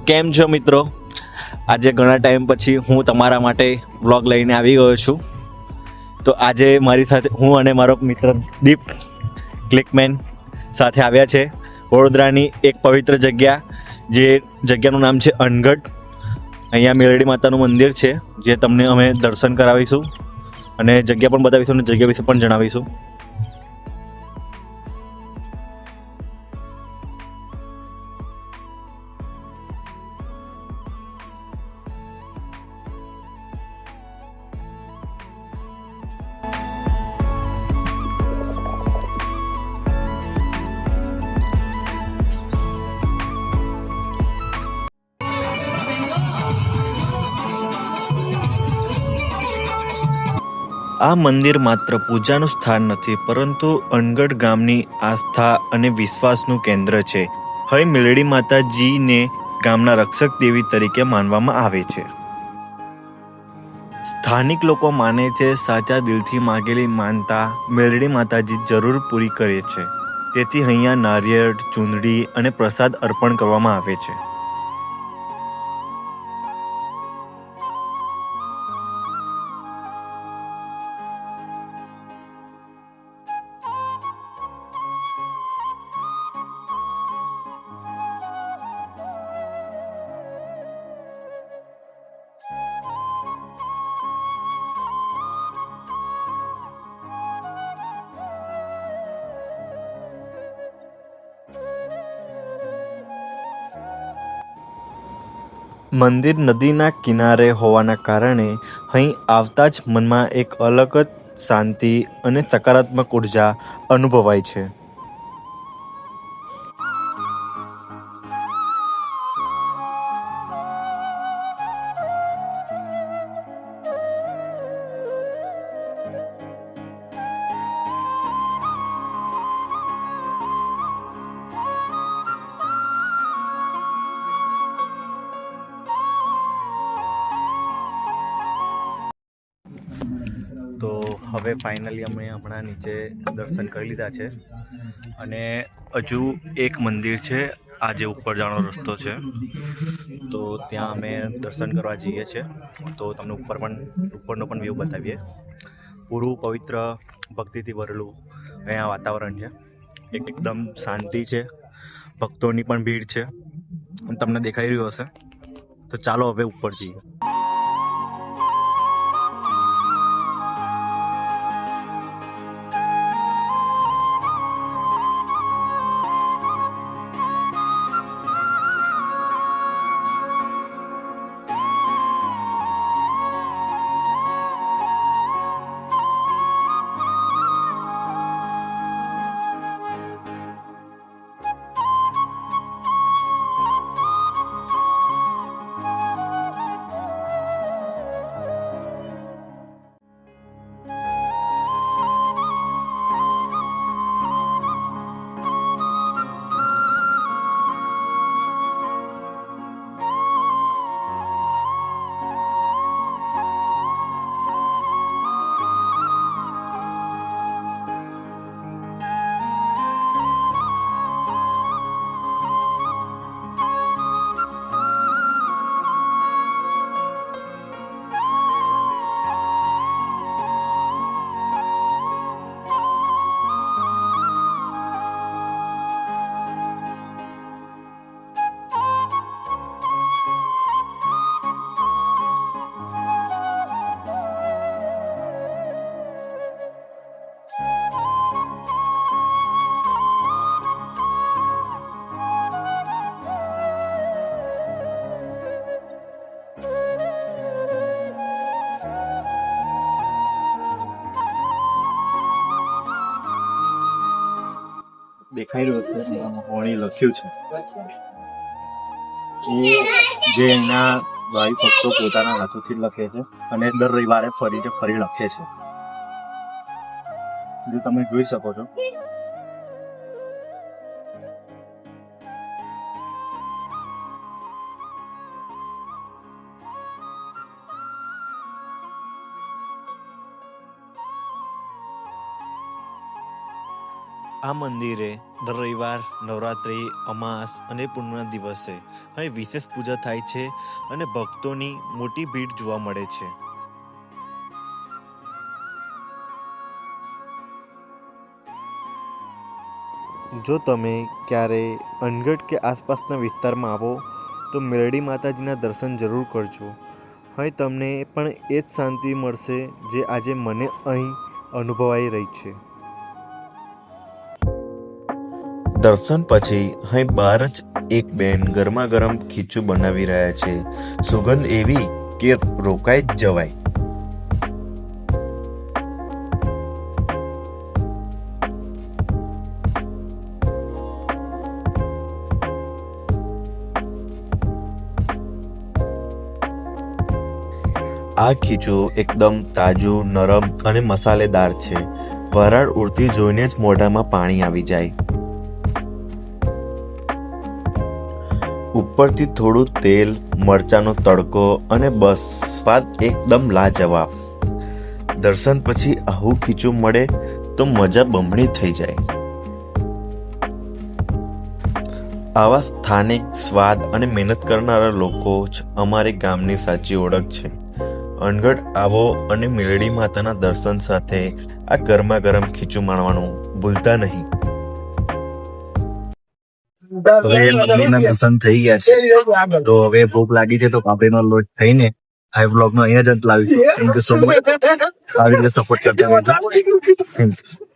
કેમ છો મિત્રો? આજે ઘણા ટાઈમ પછી હું તમારા માટે વ્લોગ લઈને આવી ગયો છું. તો આજે મારી સાથે હું અને મારો મિત્ર દીપ ક્લિકમેન સાથે આવ્યા છે વડોદરાની એક પવિત્ર જગ્યા, જે જગ્યાનું નામ છે અનગઢ. અહીંયા મેલડી માતાનું મંદિર છે, જે તમને અમે દર્શન કરાવીશું અને જગ્યા પણ બતાવીશું અને જગ્યા વિશે પણ જણાવીશું. આ મંદિર માત્ર પૂજાનું સ્થાન નથી, પરંતુ અનગઢ ગામની આસ્થા અને વિશ્વાસનું કેન્દ્ર છે. અહીં મેલડી માતાજીને ગામના રક્ષક દેવી તરીકે માનવામાં આવે છે. સ્થાનિક લોકો માને છે સાચા દિલથી માગેલી માનતા મેલડી માતાજી જરૂર પૂરી કરે છે. તેથી અહીંયા નારિયેળ, ચૂંદડી અને પ્રસાદ અર્પણ કરવામાં આવે છે. મંદિર નદીના કિનારે હોવાના કારણે અહીં આવતા જ મનમાં એક અલગ જ શાંતિ અને સકારાત્મક ઉર્જા અનુભવાય છે. તો હવે ફાઇનલી અમે હમણાં નીચે દર્શન કરી લીધા છે અને હજુ એક મંદિર છે, આજે ઉપર જવાનો રસ્તો છે, તો ત્યાં અમે દર્શન કરવા જઈએ છીએ. તો તમને ઉપરનો પણ વ્યૂ બતાવીએ. પૂરું પવિત્ર ભક્તિથી ભરેલું અહીંયા વાતાવરણ છે. એકદમ શાંતિ છે, ભક્તોની પણ ભીડ છે, તમને દેખાઈ રહ્યું હશે. તો ચાલો હવે ઉપર જઈએ. દેખાઈ રહ્યું હશે, હોણી લખ્યું છે. એ જે એના ભાઈ ભક્તો પોતાના હાથોથી લખે છે અને દર રવિવારે ફરી લખે છે, જે તમે જોઈ શકો છો. આ મંદિરે દર રવિવાર, નવરાત્રિ, અમાસ અને પૂર્ણિમાના દિવસે અહીં વિશેષ પૂજા થાય છે અને ભક્તોની મોટી ભીડ જોવા મળે છે. જો તમે ક્યારે અનગઢ કે આસપાસના વિસ્તારમાં આવો તો મેરડી માતાજીના દર્શન જરૂર કરજો. અહીં તમને પણ એ જ શાંતિ મળશે જે આજે મને અહીં અનુભવાઈ રહી છે. દર્શન પછી અહીં બહાર જ એક બેન ગરમા ગરમ ખીચું બનાવી રહ્યા છે. સુગંધ એવી કે રોકાઈ જ જવાય. આ ખીચું એકદમ તાજું, નરમ અને મસાલેદાર છે. વરાળ ઉડતી જોઈને જ મોઢામાં પાણી આવી જાય. ઉપરથી થોડું તેલ, મરચાંનો તડકો અને બસ સ્વાદ એકદમ લાજવાબ. દર્શન પછી આવું ખીચું મળે તો મજા બમણી થઈ જાય. આવા સ્થાનિક સ્વાદ અને મહેનત કરનારા લોકો જ અમારી ગામની સાચી ઓળખ છે. અનગઢ આવો અને મેરડી માતાના દર્શન સાથે આ ગરમા ગરમ ખીચું માણવાનું ભૂલતા નહીં. હવે મંદિરના દર્શન થઈ ગયા છે તો હવે ભૂખ લાગી છે તો પાપડીનો લોટ થઈને આ વ્લોગ નો અહીંયા જ અંત લાવી. Thank you so much. આવી રીતે સપોર્ટ કરતા રહેજો. Thank you.